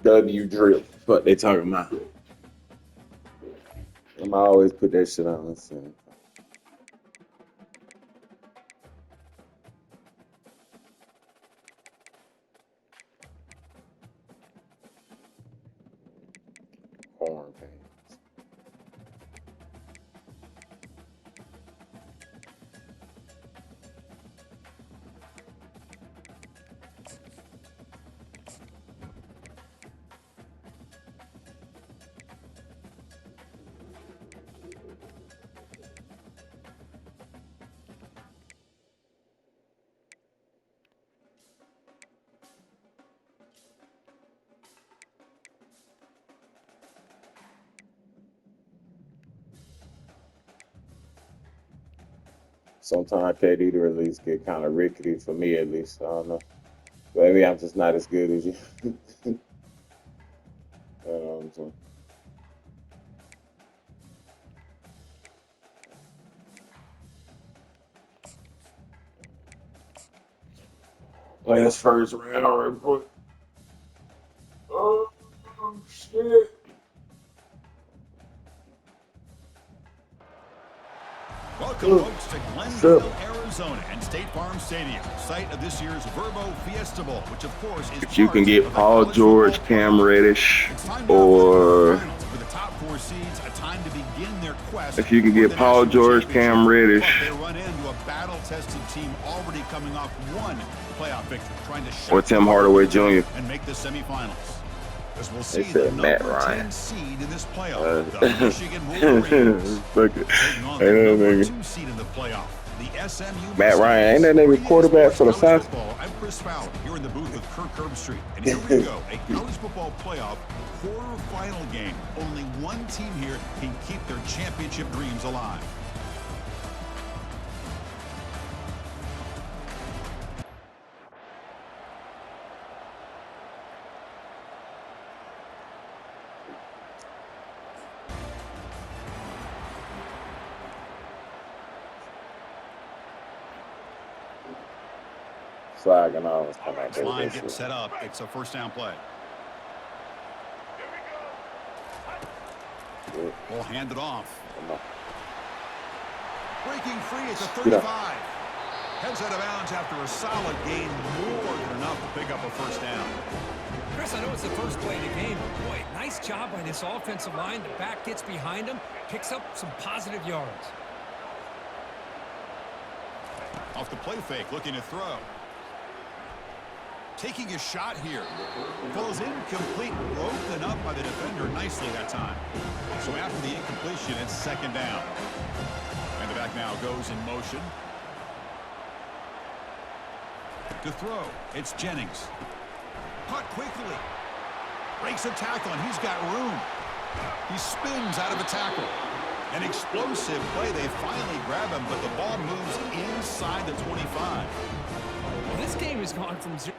W drip. What they talking about? I'm always put that shit on. Let's see. Corn pants. Sometimes KD release get kind of rickety for me at least. I don't know. Maybe I'm just not as good as you. So, play this first round real quick. Oh shit. Welcome, folks, to Glendale, Arizona, and State Farm Stadium, site of this year's Verbo Fiesta Bowl, which, of course, is If you can get Paul George, Cam Reddish, or if you can get Paul George, Cam Reddish, they run into a battle-tested team already coming off one playoff victory, trying to or Tim Hardaway Jr. and make the semifinals. As we'll see, They said the Matt number Ryan. 10 seed in this playoff, the Michigan Wolverines. Taking on the number 2 seed in the playoff, the SMU. Matt Ryan, ain't that nigga quarterback for the South? I'm Chris Fowler here in the booth with Kirk Herbstreit, and here we go, a college football playoff quarterfinal game. Only one team here can keep their championship dreams alive. Slagging on. This line getting set up. It's a first down play. We'll hand it off. Breaking free at the 35. Heads out of bounds after a solid gain, more than enough to pick up a first down. Chris, I know it's the first play of the game, but boy, nice job by this offensive line. The back gets behind him, picks up some positive yards. Off the play fake, looking to throw. Taking a shot here. Falls incomplete, broken up by the defender nicely that time. So after the incompletion, it's second down. And the back now goes in motion. To throw, it's Jennings. Caught quickly. Breaks a tackle, and he's got room. He spins out of a tackle. An explosive play. They finally grab him, but the ball moves inside the 25. Well, this game has gone from 0.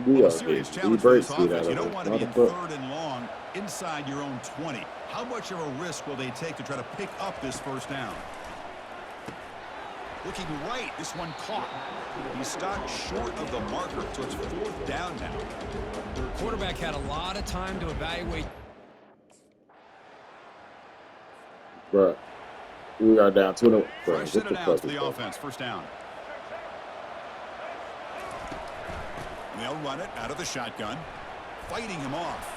Well, a serious challenge for this offense. You don't want to be in third and long inside your own 20. How much of a risk will they take to try to pick up this first down? Looking right, this one caught. He stopped short of the marker, so it's fourth down now. The quarterback had a lot of time to evaluate. Bro, we are down 2-0. Fresh set it out to the offense, first down. They'll run it out of the shotgun, fighting him off.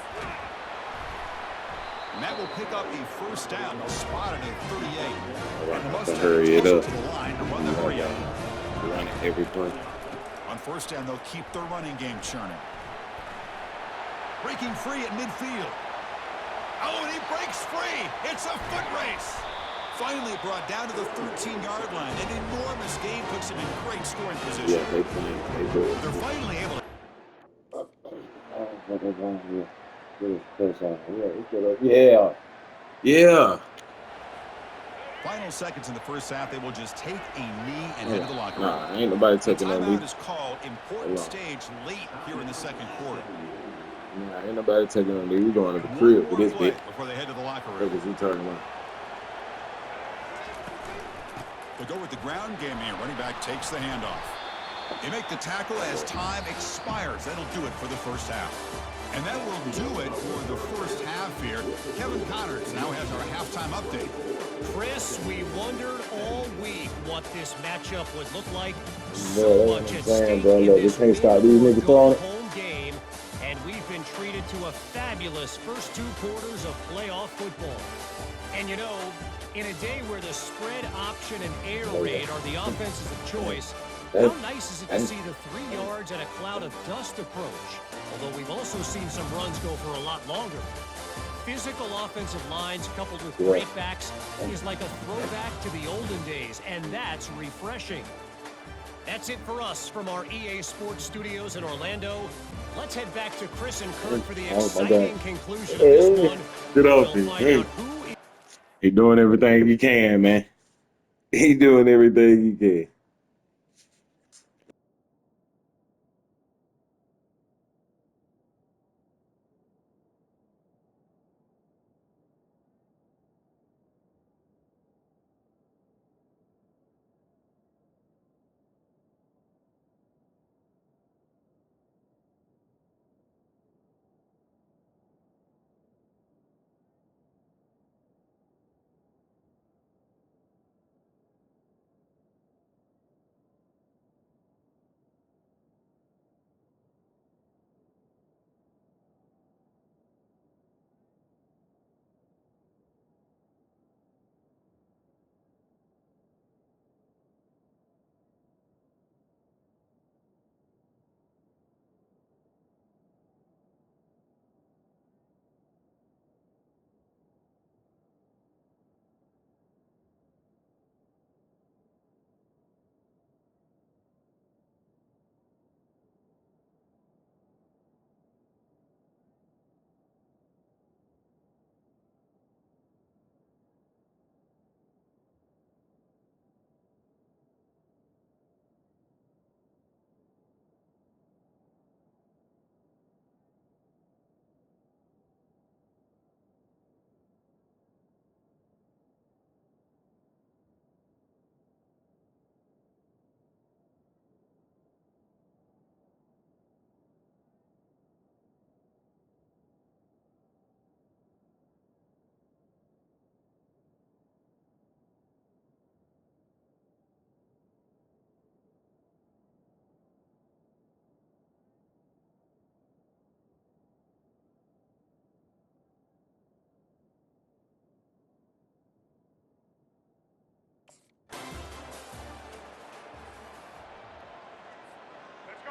And that will pick up a first down. They'll spot it at 38. And the Mustangs hurry it up. to the line to run the free. Run every play. On first down, they'll keep their running game churning. Breaking free at midfield. Oh, and he breaks free. It's a foot race. Finally brought down to the 13-yard line. An enormous gain puts him in great scoring position. Yeah, they do. They're finally able to. Yeah. Yeah. Final seconds in the first half, they will just take a knee and head to the locker room. Nah, ain't nobody taking no knee. Timeout is called. Important stage late here in the second quarter. Nah, ain't nobody taking on me. We going to the One crib for more this play bit. before they head to the locker room. Because we turning on. They go with the ground game here. Running back takes the handoff. They make the tackle as time expires. That'll do it for the first half. And that will do it for the first half here. Kevin Connors now has our halftime update. Chris, we wondered all week what this matchup would look like. Yeah, So that's much what I'm at saying, stake bro. in Look, we this can't stop these win or niggas go throwing it. home game, and we've been treated to a fabulous first 2 quarters of playoff football. And you know, in a day where the spread option and air raid are the offenses of choice, how nice is it to see the 3 yards and a cloud of dust approach? Although we've also seen some runs go for a lot longer. Physical offensive lines coupled with great backs is like a throwback to the olden days, and that's refreshing. That's it for us from our EA Sports Studios in Orlando. Let's head back to Chris and Kurt for the exciting conclusion of this one. Get off We'll me. find out who is... He doing everything he can, man. He doing everything he can.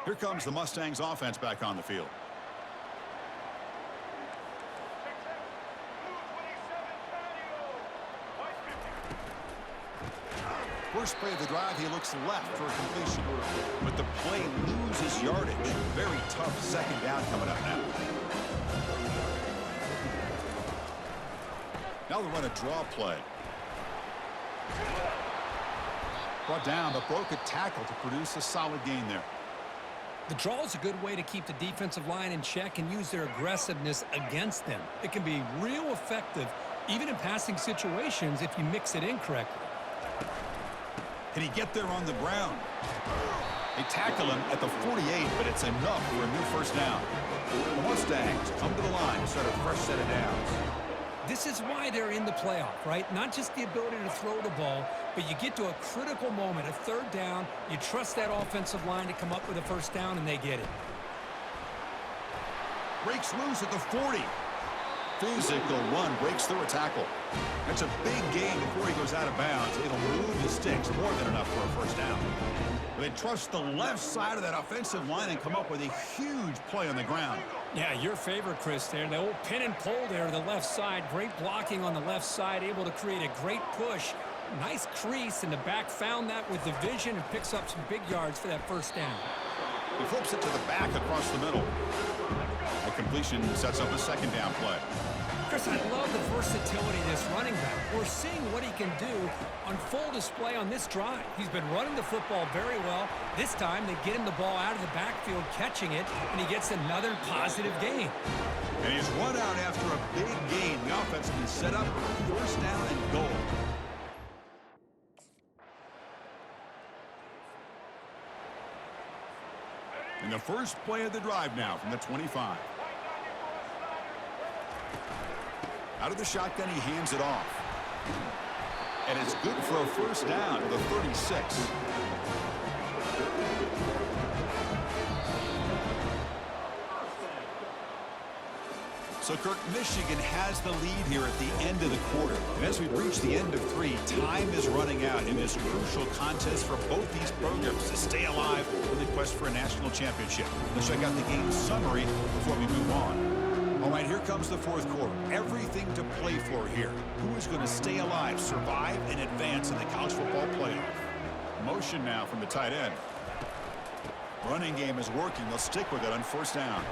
Here comes the Mustangs offense back on the field. First play of the drive, he looks left for a completion. But the play loses yardage. Very tough second down coming up now. Now they run a draw play. Brought down, but broke a tackle to produce a solid gain there. The draw is a good way to keep the defensive line in check and use their aggressiveness against them. It can be real effective, even in passing situations, if you mix it in correctly. Can he get there on the ground? They tackle him at the 48, but it's enough for a new first down. The Mustangs come to the line to start a fresh set of downs. This is why they're in the playoff, right? Not just the ability to throw the ball, but you get to a critical moment, a third down, you trust that offensive line to come up with a first down, and they get it. Breaks loose at the 40. Physical run, breaks through a tackle. That's a big gain before he goes out of bounds. It'll move the sticks, more than enough for a first down. They trust the left side of that offensive line and come up with a huge play on the ground. Yeah, your favorite, Chris, there. The old pin and pull there to the left side. Great blocking on the left side, able to create a great push. Nice crease, and the back found that with the vision and picks up some big yards for that first down. He flips it to the back across the middle. They completion sets up a second down play. Chris, I love the versatility of this running back. We're seeing what he can do on full display on this drive. He's been running the football very well. This time, they get him the ball out of the backfield, catching it, and he gets another positive gain. And he's run out after a big gain. The offense has been set up for first down and goal. And the first play of the drive now from the 25. Out of the shotgun, he hands it off. And it's good for a first down to the 36. So, Kirk, Michigan has the lead here at the end of the quarter. And as we reach the end of 3, time is running out in this crucial contest for both these programs to stay alive in the quest for a national championship. Let's check out the game summary before we move on. All right, here comes the fourth quarter. Everything to play for here. Who is going to stay alive, survive, and advance in the college football playoff? Motion now from the tight end. Running game is working. They'll stick with it on first down.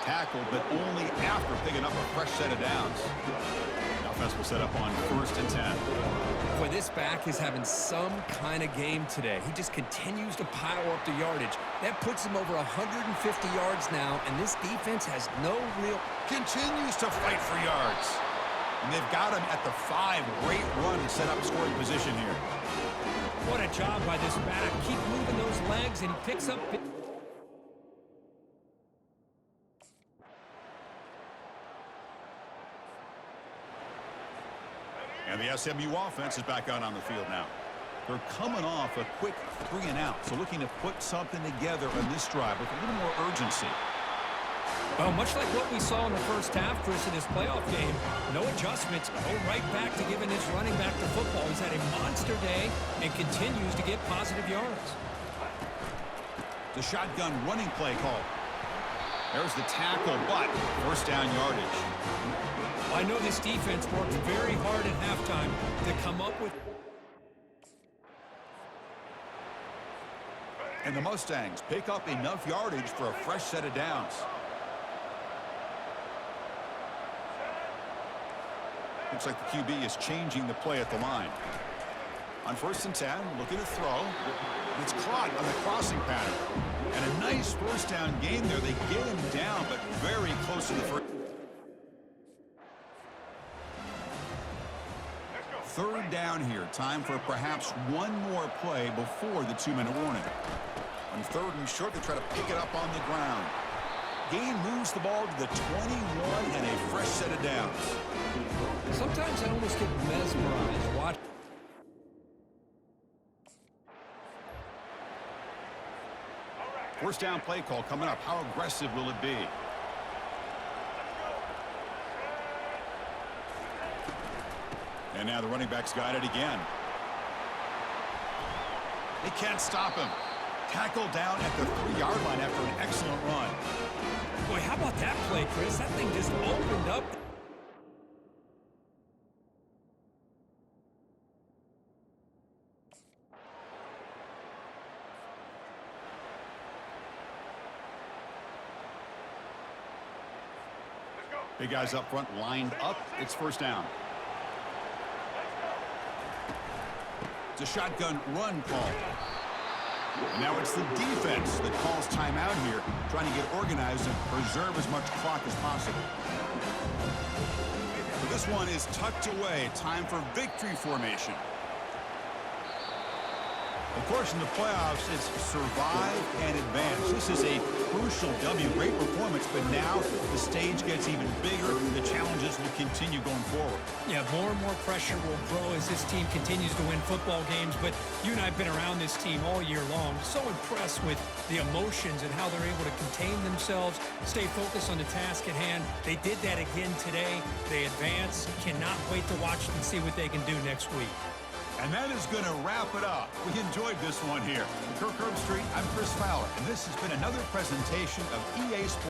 Tackled, but only after picking up a fresh set of downs. The offense will set up on first and 10. Boy, this back is having some kind of game today. He just continues to pile up the yardage. That puts him over 150 yards now, and this defense has no real... Continues to fight for yards. And they've got him at the 5. Great run to set up scoring position here. What a job by this back. Keep moving those legs, and he picks up... And the SMU offense is back out on the field now. They're coming off a quick 3 and out, so looking to put something together on this drive with a little more urgency. Well, much like what we saw in the first half, Chris, in this playoff game, no adjustments, go right back to giving his running back the football. He's had a monster day and continues to get positive yards. The shotgun running play call. There's the tackle, but first down yardage. I know this defense worked very hard at halftime to come up with... And the Mustangs pick up enough yardage for a fresh set of downs. Looks like the QB is changing the play at the line. On first and 10, looking to throw. It's caught on the crossing pattern. And a nice first down gain there. They get him down, but very close to the first. Third down here. Time for perhaps one more play before the 2-minute warning. On third and short, they try to pick it up on the ground. Gain moves the ball to the 21 and a fresh set of downs. Sometimes I almost get mesmerized watching. First down play call coming up. How aggressive will it be? And now the running back's got it again. They can't stop him. Tackled down at the 3-yard line after an excellent run. Boy, how about that play, Chris? That thing just opened up. Big guys up front lined up. It's first down. It's a shotgun run call. And now it's the defense that calls timeout here, trying to get organized and preserve as much clock as possible. But this one is tucked away. Time for victory formation. Of course, in the playoffs, it's survive and advance. This is a crucial W. Great performance, but now the stage gets even bigger. The challenges will continue going forward. Yeah, more and more pressure will grow as this team continues to win football games. But you and I have been around this team all year long. So impressed with the emotions and how they're able to contain themselves, stay focused on the task at hand. They did that again today. They advance. Cannot wait to watch and see what they can do next week. And that is going to wrap it up. We enjoyed this one here. From Kirk Herbstreit, I'm Chris Fowler, and this has been another presentation of EA Sports.